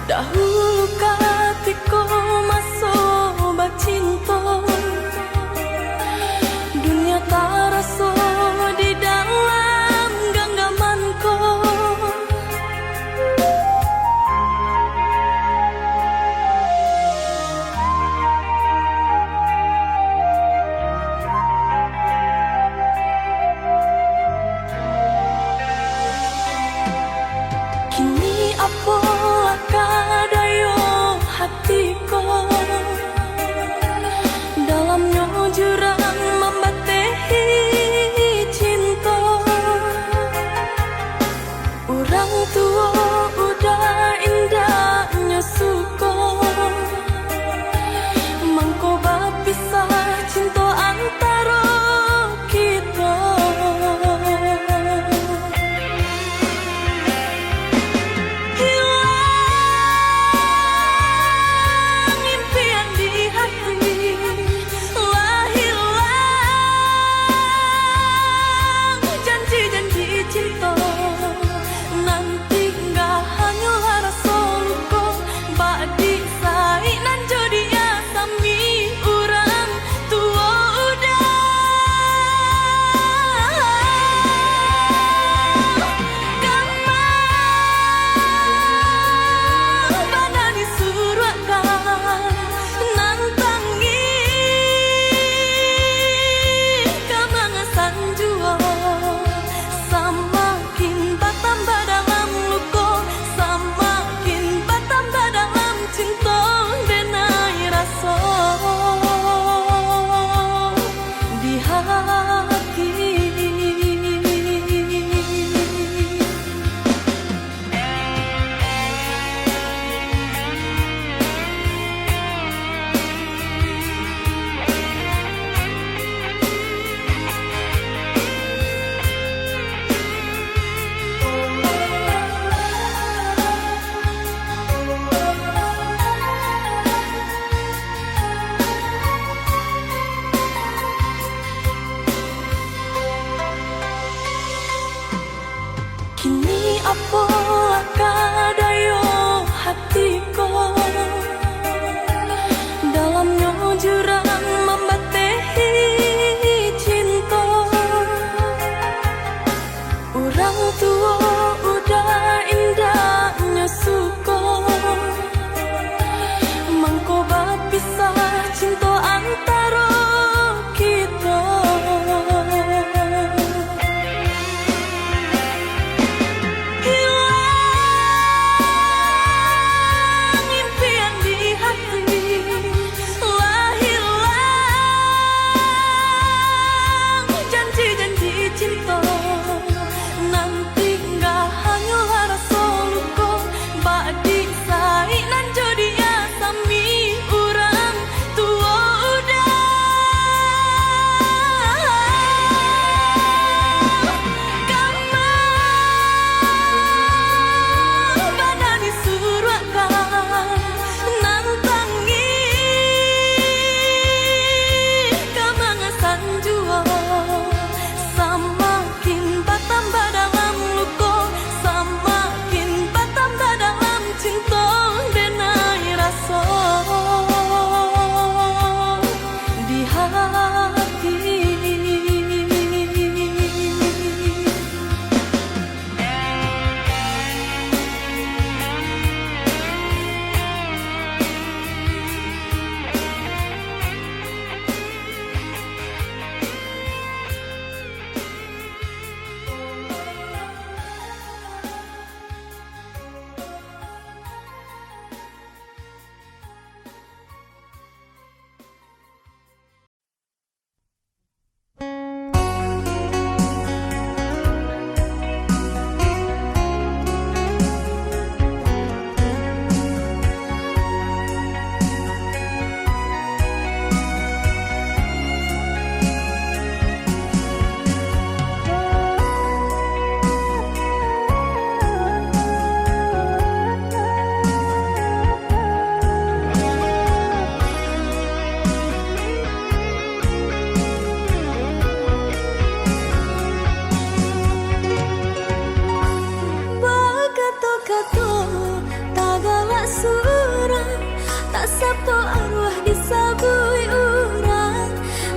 Dahulu ketika masuk bacinta, dunia terasa di dalam genggamanku. Kini apalah kadaya hatiku, dalamnya jurang membatehi cinta. Orang tua udah indahnya suka, mangko berpisah cinta antara kita. Hilang sabtu arwah disabui orang,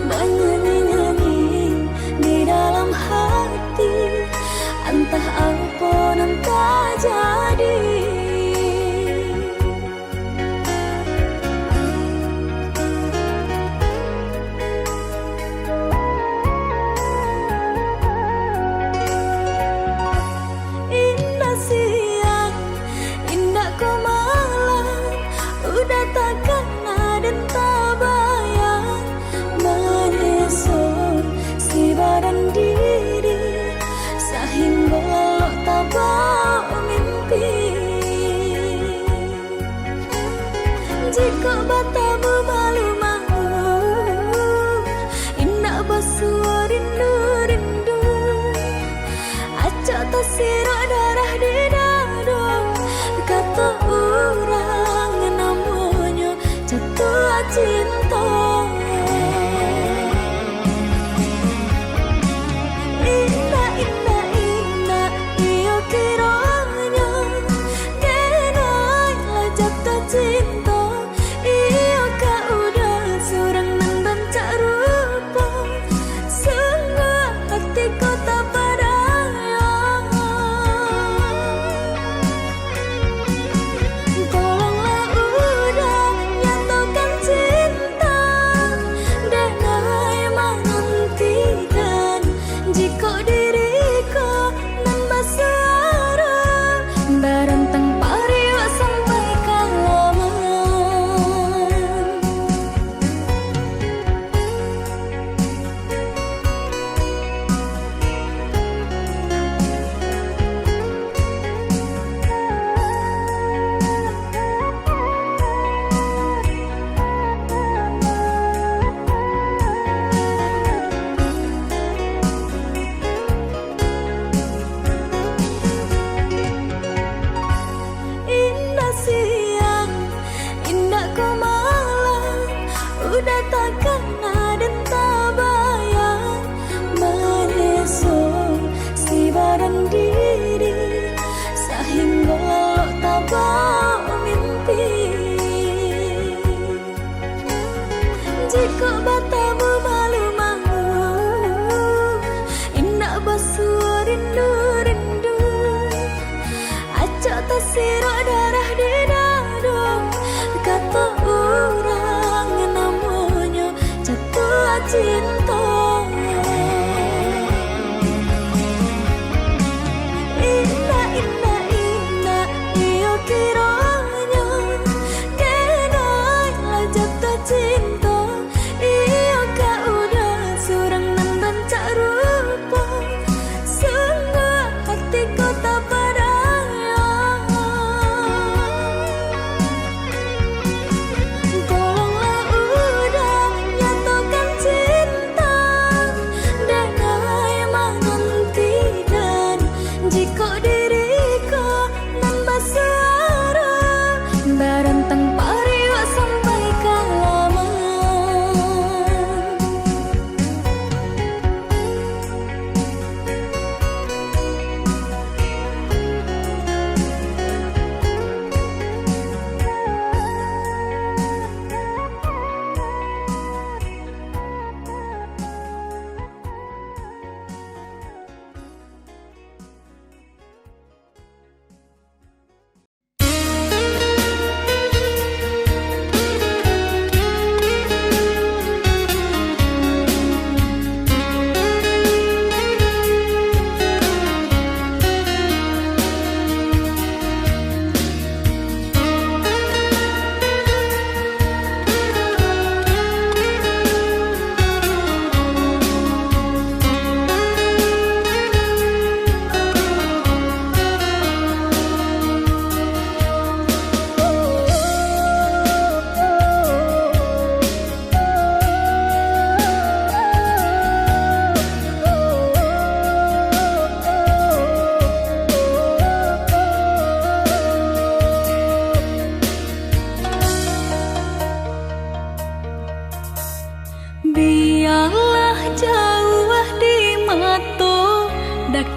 bernyanyi-nyanyi di dalam hati, entah apa yang tak jadi. Indah siang, indah kau malam, udah takkan ada tak bayang, menyusun si badan diri, sehingga lo tak bawa mimpi. Jika batamu malu-malu, indah basuh rindu-rindu, acak tersirat darah di dada, kata orang namanya jatuh cinta. Indah, indah, indah, iyo kiranya kenailah jatuh cinta. Iyo kau udah surang dan cak rupa, sungguh hatiku tak berdaya. Tolonglah udah nyatakan cinta, denai menantikan jika diriku nambah suara, berentang pariwa sampai kalaman. Indah siang, indah kau malam, udah takkan ada tak bayang, menyusun si badan diri, sehingga lo tak bawa mimpi. Jika batamu malu-malu, indah basuh rindu-rindu, acak tersirat darah di dada, kata orang namanya jatuh cinta. Indah, indah, indah, iyo kiranya kenailah jatuh cinta. Iyo kau udah surang dan cak rupa, sungguh hatiku tak berdaya. Tolonglah udah nyatakan cinta, denai menantikan jika diriku nambah suara, berentang pariwa sampai kalaman.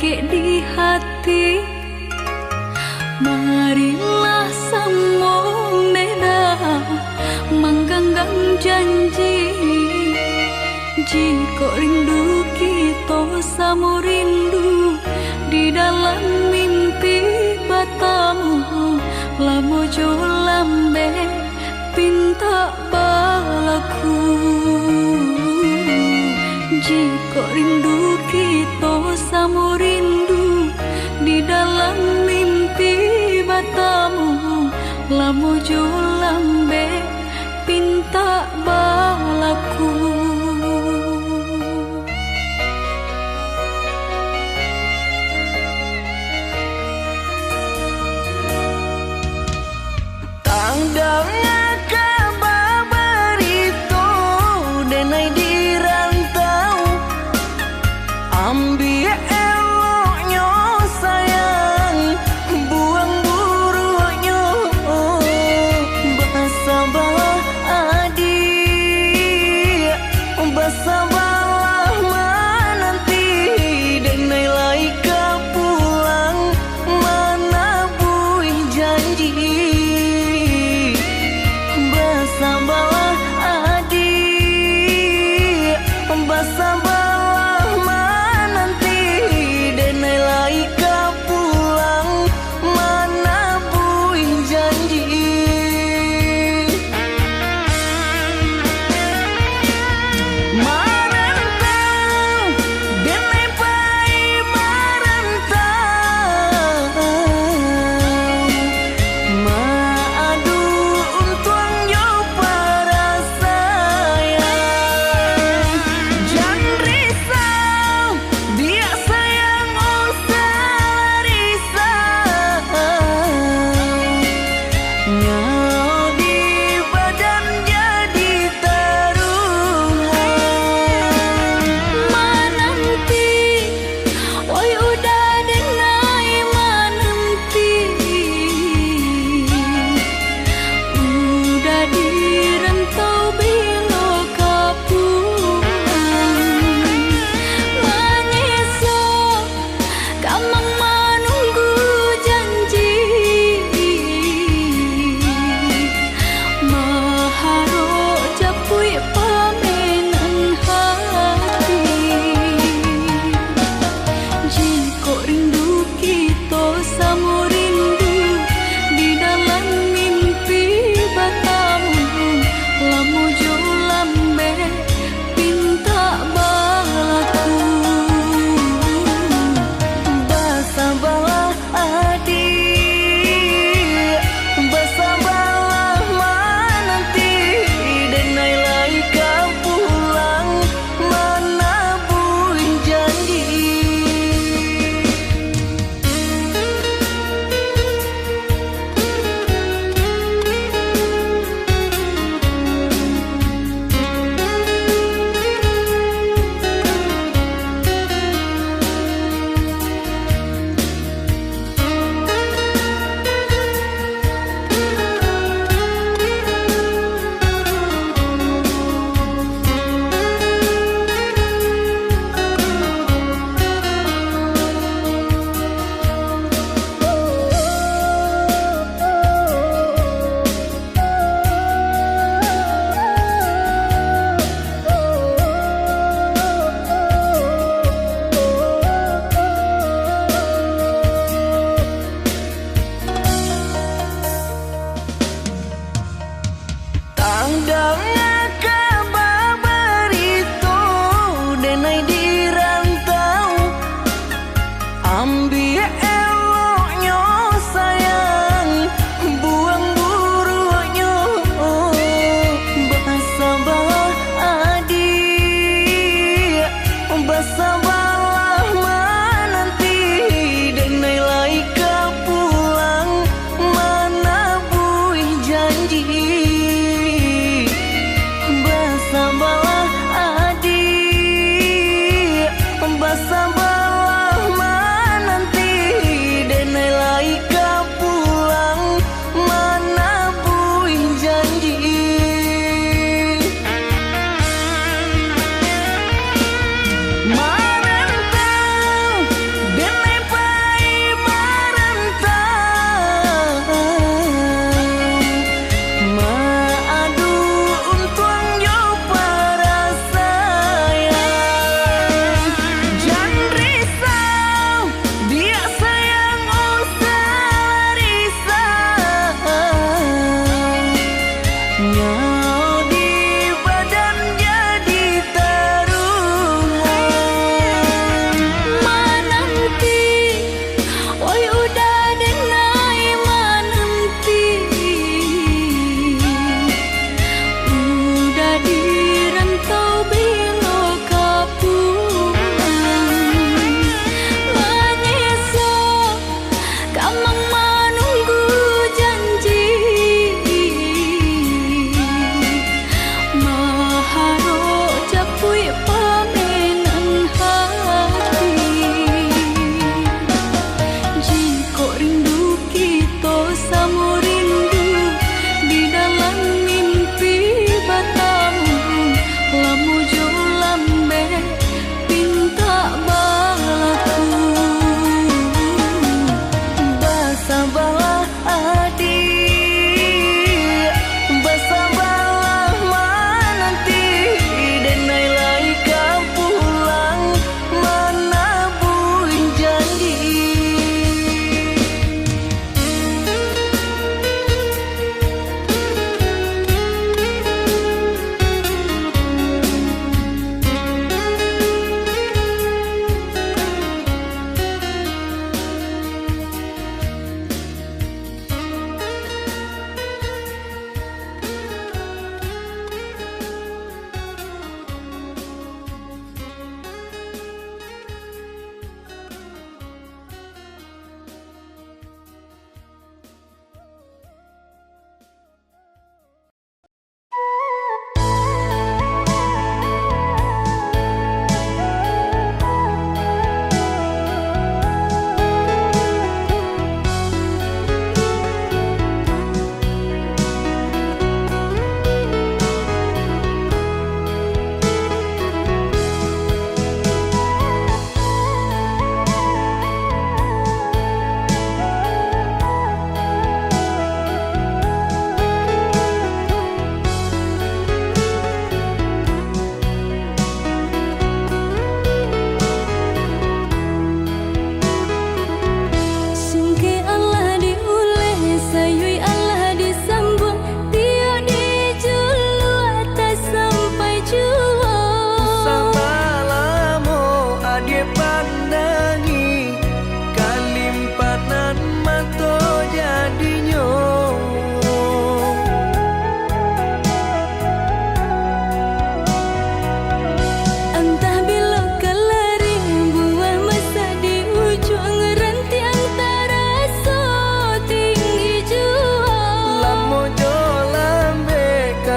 sakit di hati. Marilah sambung beda samu rindu di dalam mimpi batamu lamu jo lambe pinta balaku jika rindu kita samu rindu di dalam mimpi batamu lamu jo lambe pinta balaku. Tandangnya kabar itu denai di rantau ambil eloknya sayang buang buruknya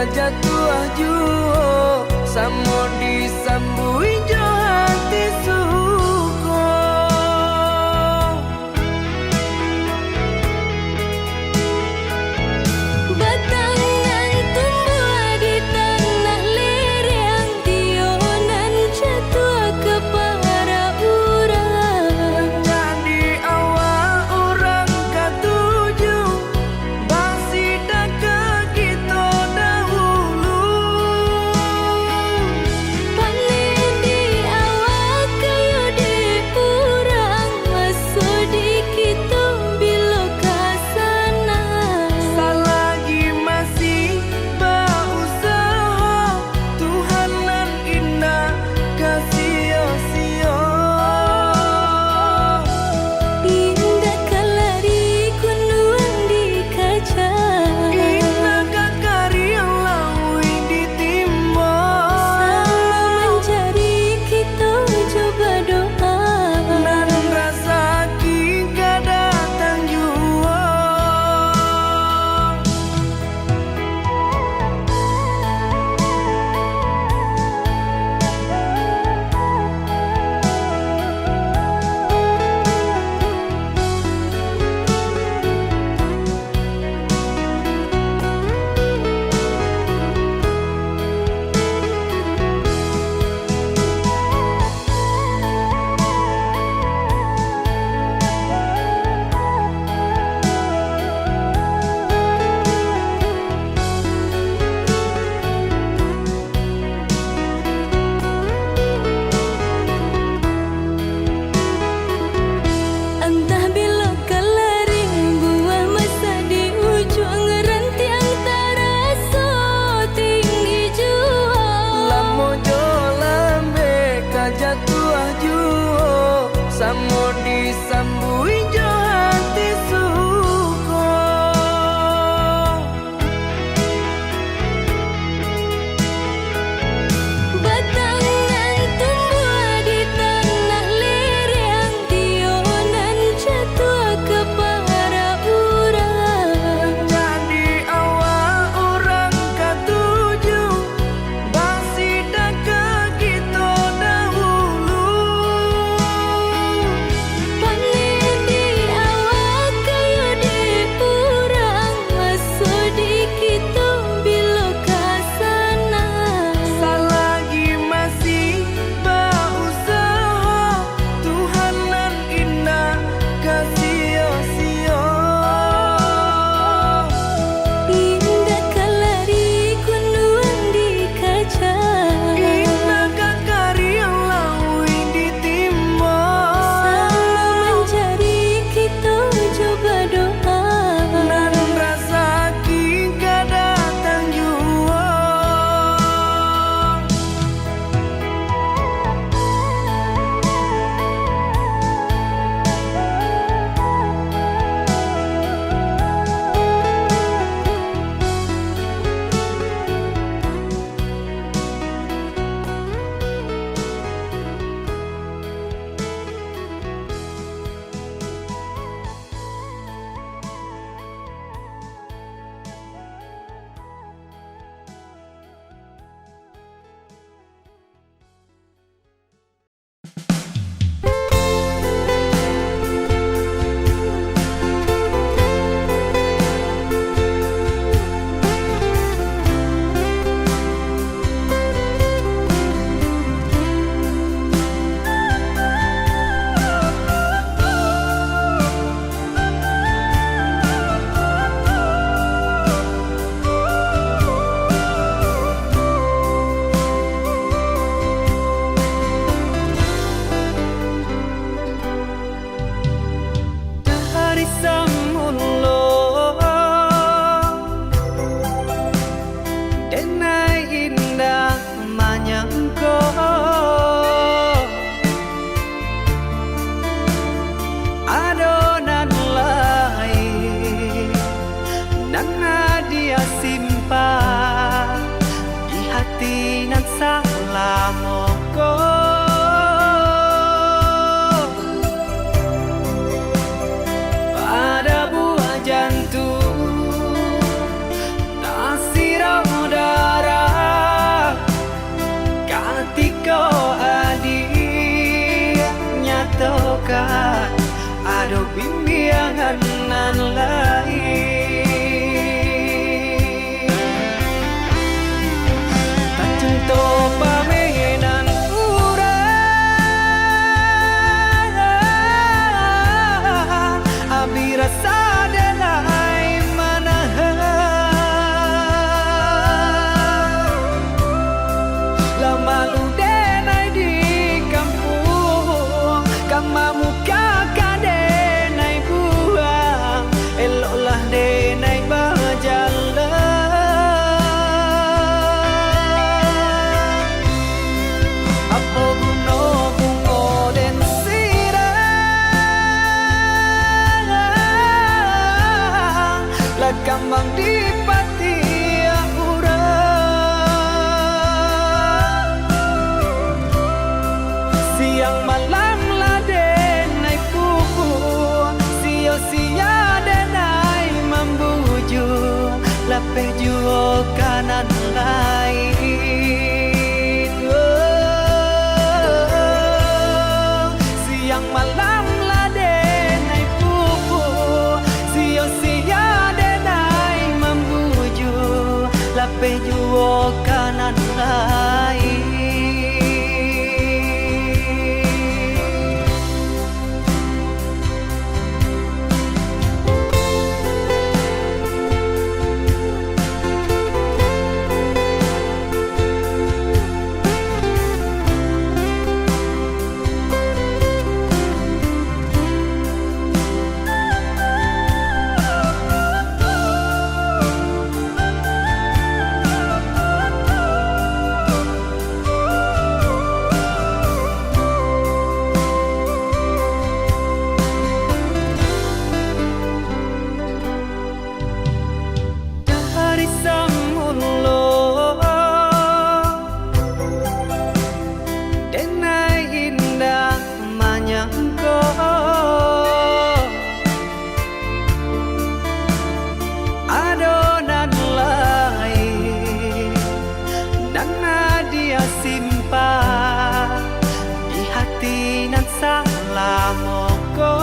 kajatuah juo samo disambui jo hati suko. Batangan tumbuh di tanah lereng, tionan jatuh ke para urang. Jadi awal orang katuju basida ke kita dahulu. Panen di awal kayu di urang, masuk di kita bila kasana. Selagi masih berusaha, Tuhanan indah kasih-sia. Indah kalari kunuan di kaca, Indah kakari lawi ditimba. sama mencari kita coba doa. Nan rasa ki gak datang jua. Entah bila kalari buah masa di ujung rantiang terasa tinggi jua. Lamo jo lambe kajatuah juo samo disambui jo hati suko. Batangan tumbuh di tanah lereng, tionan jatuh ke para urang. Jadi awal orang katuju basida ke kita dahulu. Panen di awal kayu di urang, masuk di kita bila kasana. Selagi masih berusaha, Tuhanan indah kasih-sia. Indah kalari kunuan di kaca, Indah kakari lawi ditimba. sama mencari kita coba doa. Nan rasa ki gak datang jua. jantung tak sirau Ado bimbingan nan lain tak cinta pamenan urang abi rasa denai manahan lama lu denai di kampung kamamu kakak denai buang eloklah denai berjalan apa guna bunga dan sirang lah kambang di pati urang siang malam lah denai pupu sia-sia denai membuju lapeh juo kanan lain siang malam lah denai pupu sia-sia denai membuju lapeh juo kanan lain dari samulo denai indah manyangko adonan lain dan dia simpan di hati nan salah moko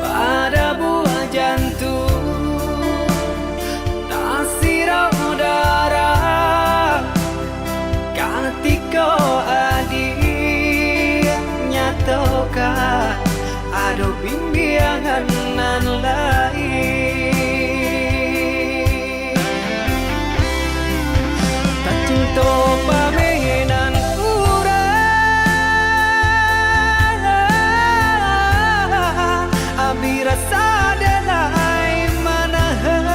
pada buah jantung nasiro darah ketika adik nyatakan ada bimbingan nan lain tak cinta pamenan urang abi rasa denai manahan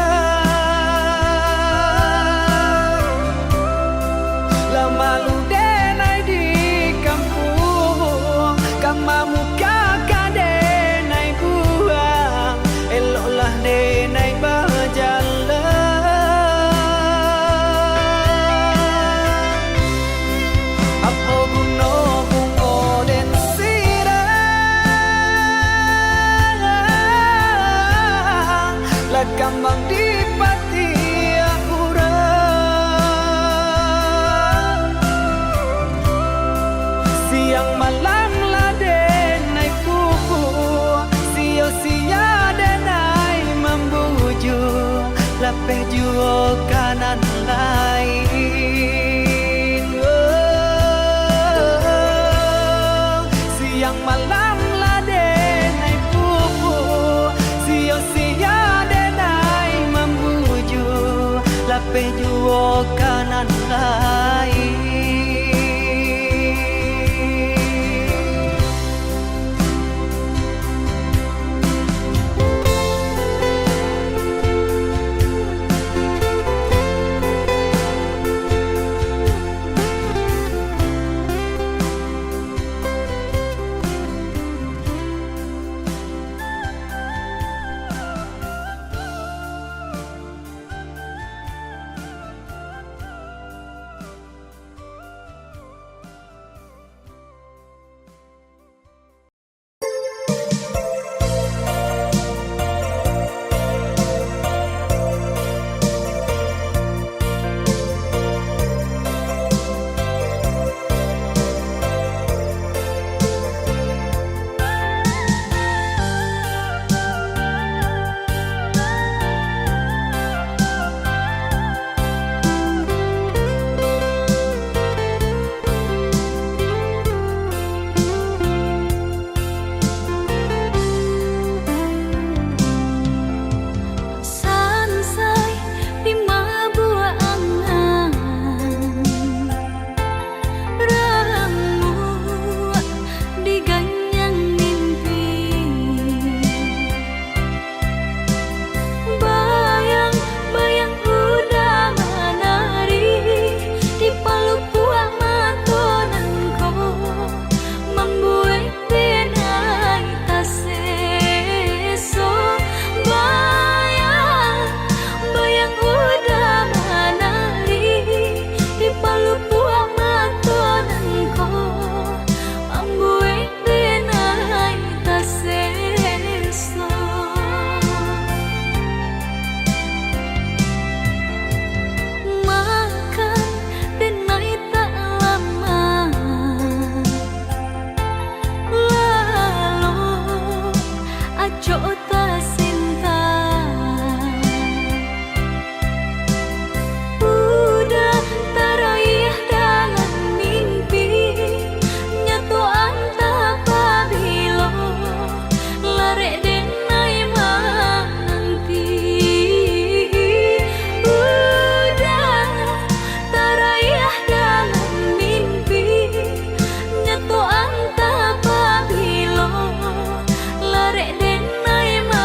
lama lu denai di kampung kamamu kakak denai buang eloklah denai berjalan apa guna bunga dan sirang lah kambang di pati urang siang malam lah denai pupu sia-sia denai membuju lapeh juo kanan lain siang malam lah denai pupu sia-sia denai membuju lapeh juo kanan lain acok ta cinta. Udah teraih dalam mimpi, nyatu anta pabilo larek denai mananti. Udah teraih dalam mimpi, nyatu anta pabilo larek denai mananti.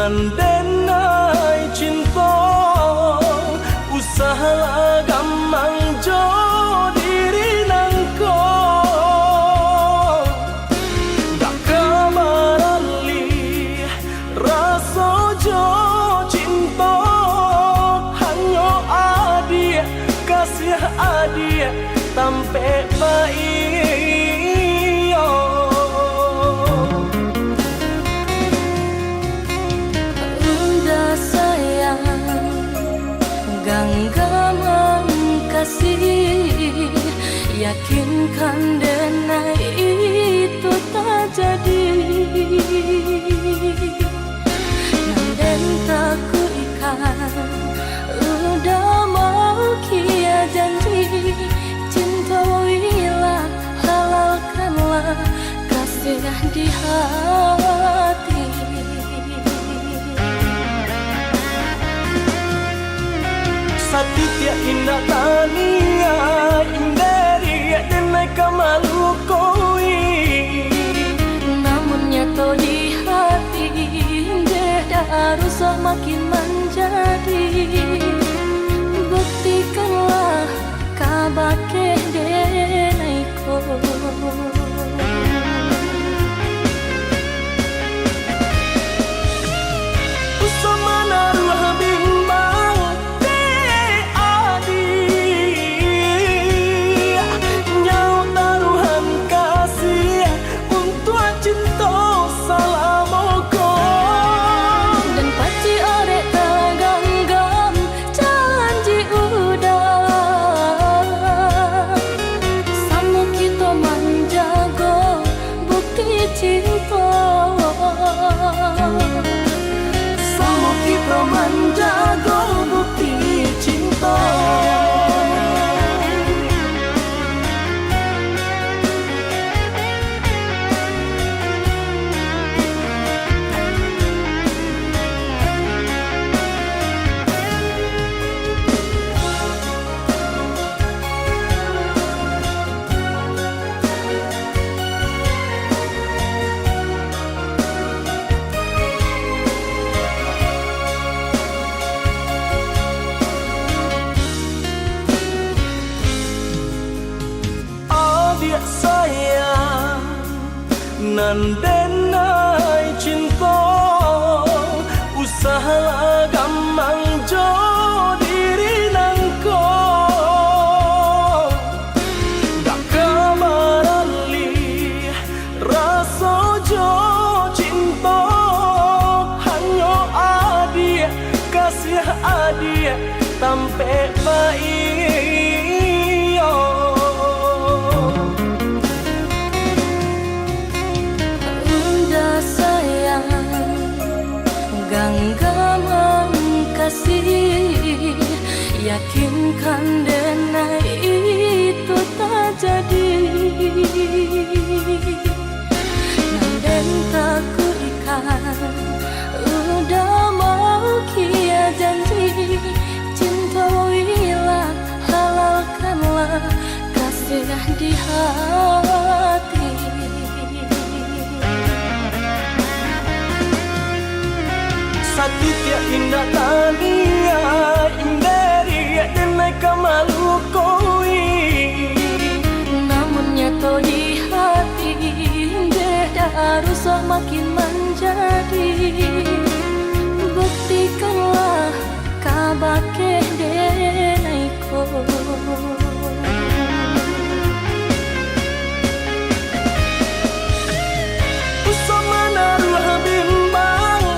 denai cinta usaha gamang jo diri nangko dak kamarali rasa jo cinta hanyo adia kasih adia tampe baik genggaman kasih, yakinkan denai itu tak jadi. Nanden tak kuikan, udah mau kia janji. Cinta wilah, halalkanlah kasih di hati. Satitya indah tania inderi denai kamalu koi namun nyato di hati beda rusak makin menjadi. Buktikanlah kabake denai ko usama naruh bimbang menjaga bukti cinta. Sayang nan denai cinta usaha gamang jo diri nangko dak kamarali rasa jo cinta hanyo adia kasih adia tampe baik genggaman kasih, yakinkan denai itu tak jadi. Nanden tak kuikan, udah mau kia janji. Cinta wilah, halalkanlah kasih di hati. Satitya indah tania inderi denai kamalu koi namun nyato di hati beda rusak makin menjadi. Buktikanlah kabake denai ko usama naruh bimbang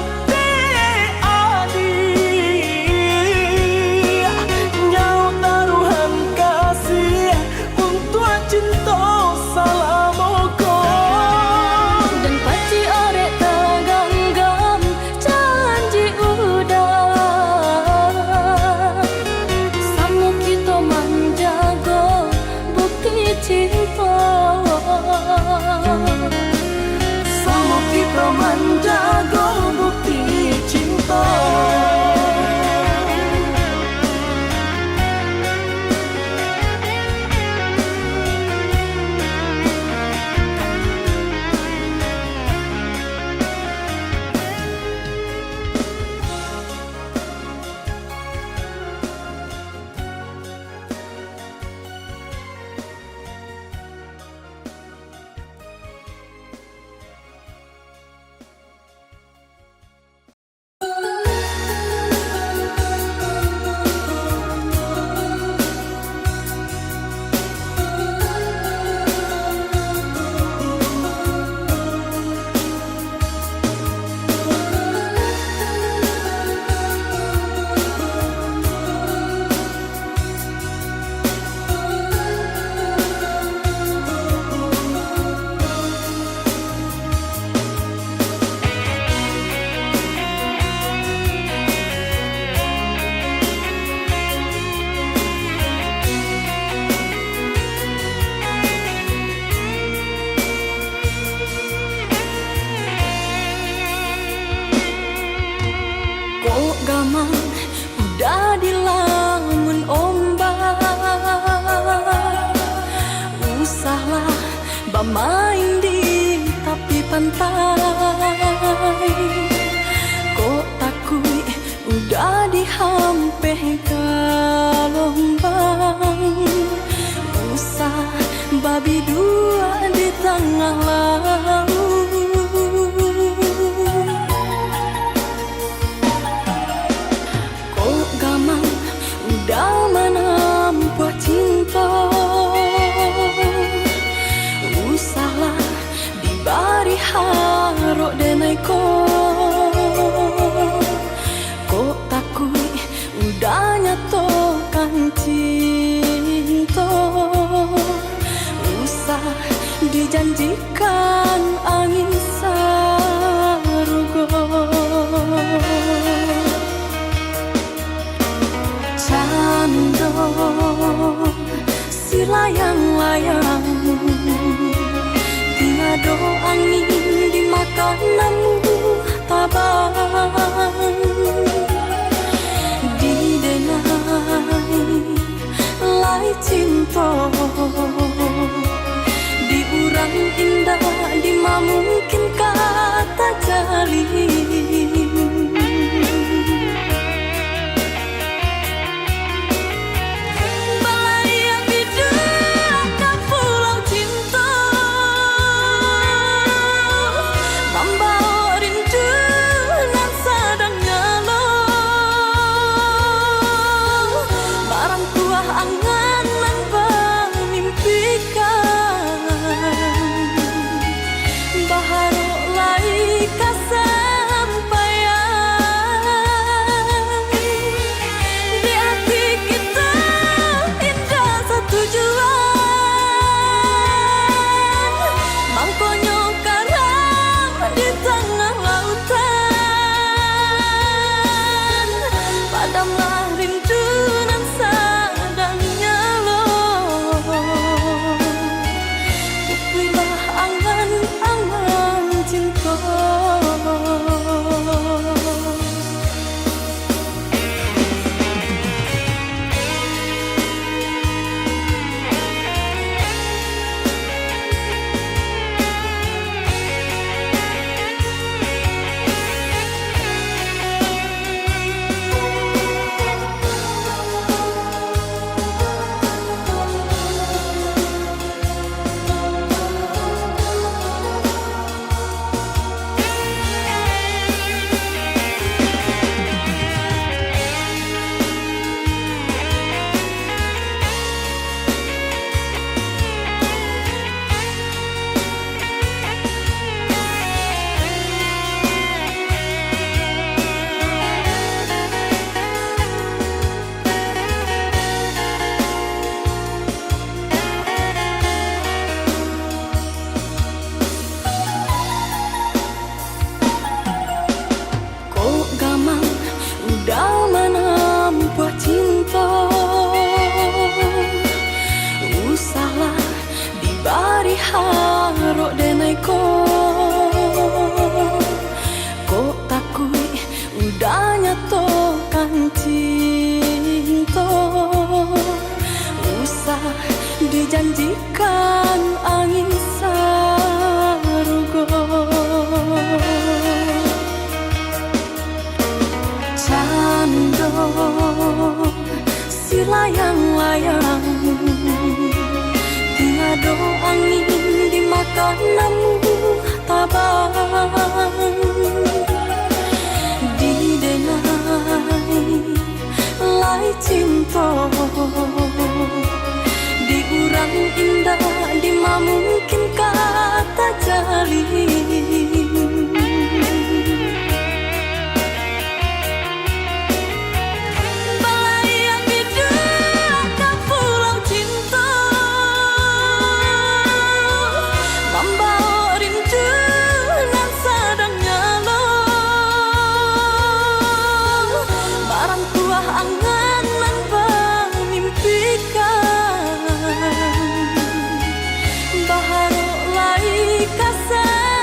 Kok gamang udah dilamun ombak, usahlah bermain di tepi pantai. Kok takut udah dihampeh gelombang, usah babi dua di tengah laut. Kok gamang udah menampuh cinta, usahlah dibari harok denai kok takut udah nyatokan cinta, usah dijanjikan angin sarugo. Cando si layang-layang, tiada angin di makananmu tabang. Didenai lai cinta, diurang indah di mungkin kata jalin. Balaya bidu ke pulau cinta, membawa rindu nan sedang nyala. Barang kuah angan nan mimpikan, baharu lai kesampaian. Di hati kita indah satu tujuan, mangkonyo karam di tengah lautan. Padamlah rindu nan sedang nyala, pupilah angan-angan cinta. Kok gamang udah menampuh cinta, usahlah dibari harok denai kok takut udah nyatokan cinta, usah dijanjikan angin sarugo. Cando si layang-layang, tiada angin di makananmu tabang. Didenai lai cinta, diurang indah di mungkin kata jalin. Balaya bidu ke pulau cinta, membawa rindu nan sedang nyala. Barang kuah angan nan mimpikan, baharu lai kasar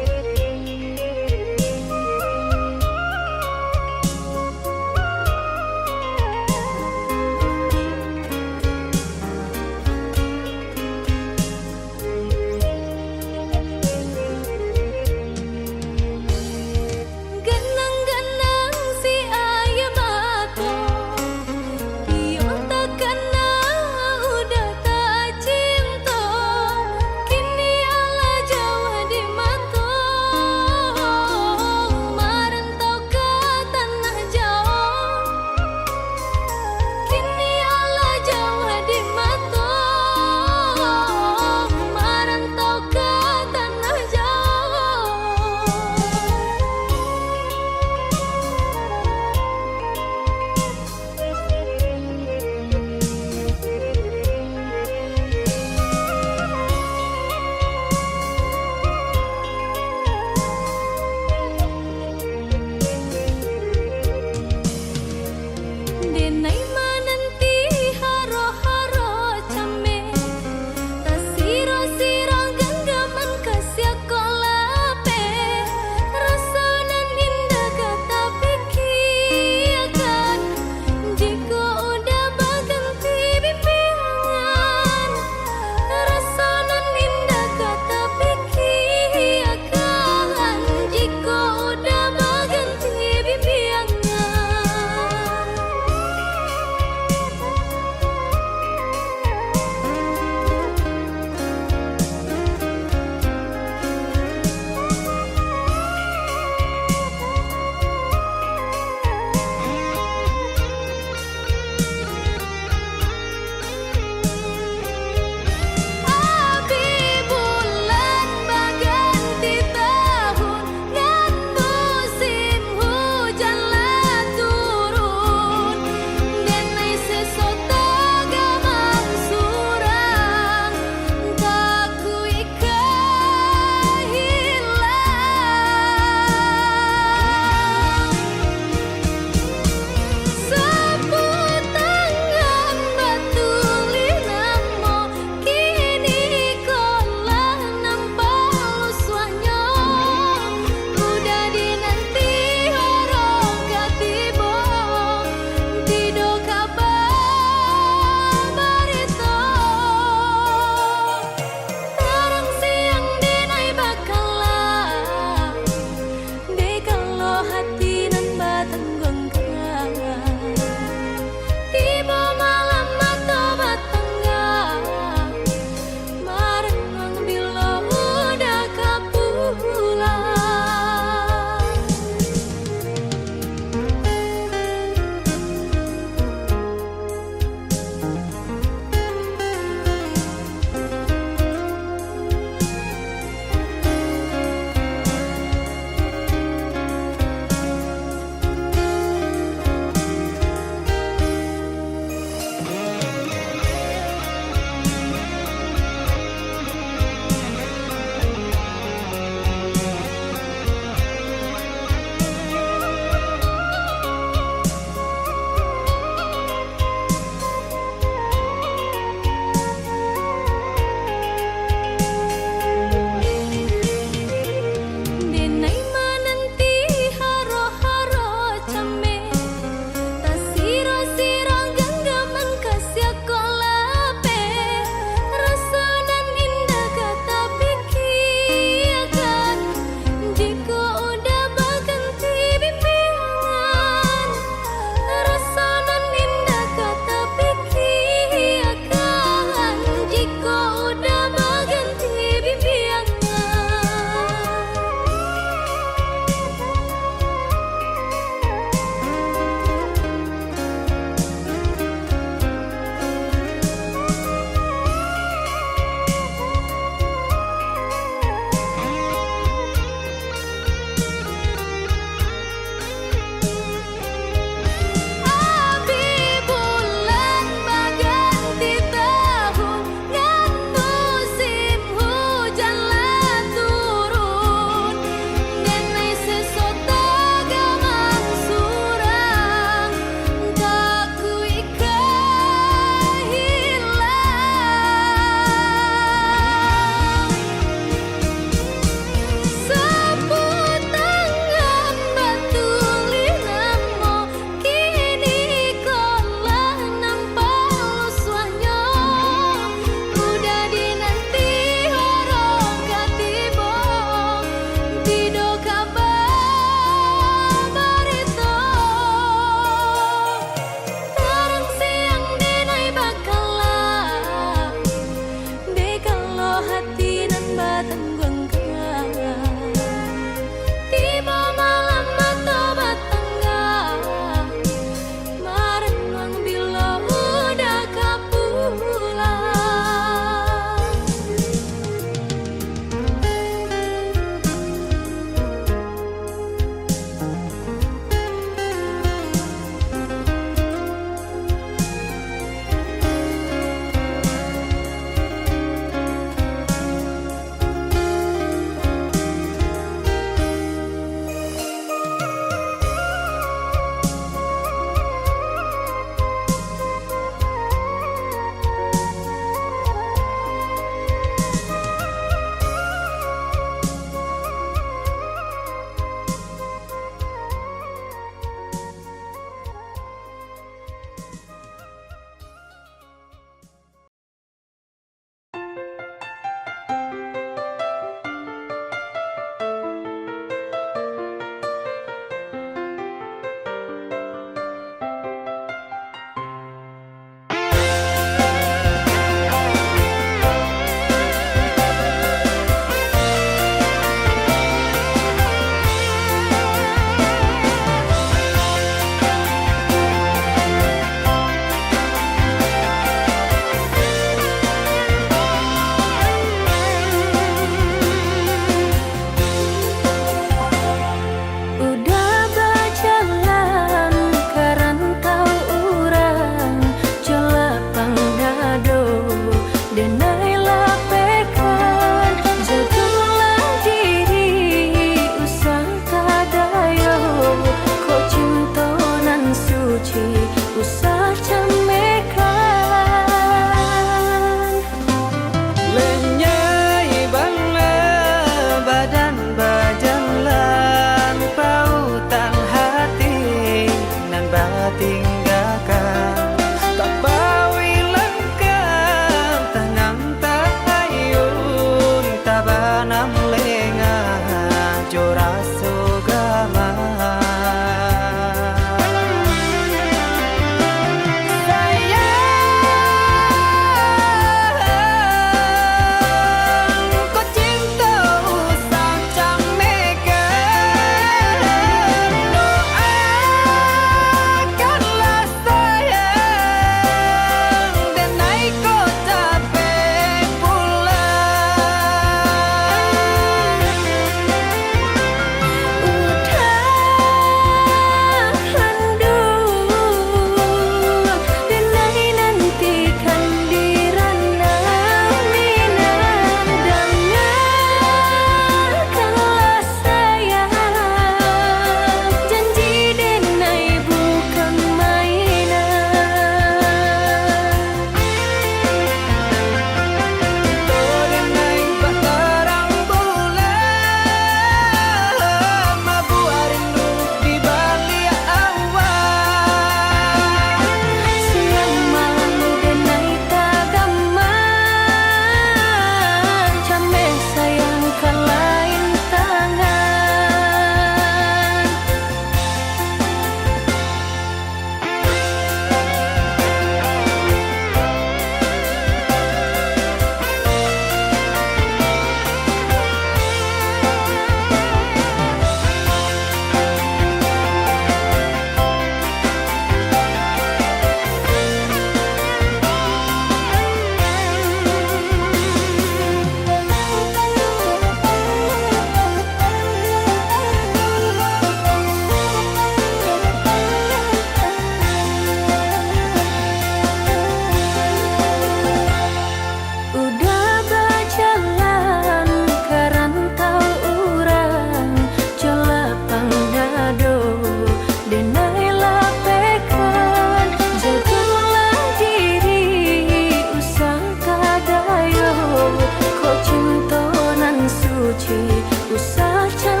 suci usah camekan.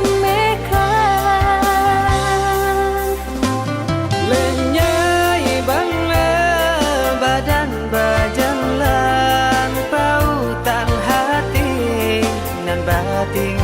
Lenyai bangla badan bajanlan pautan hati nan batin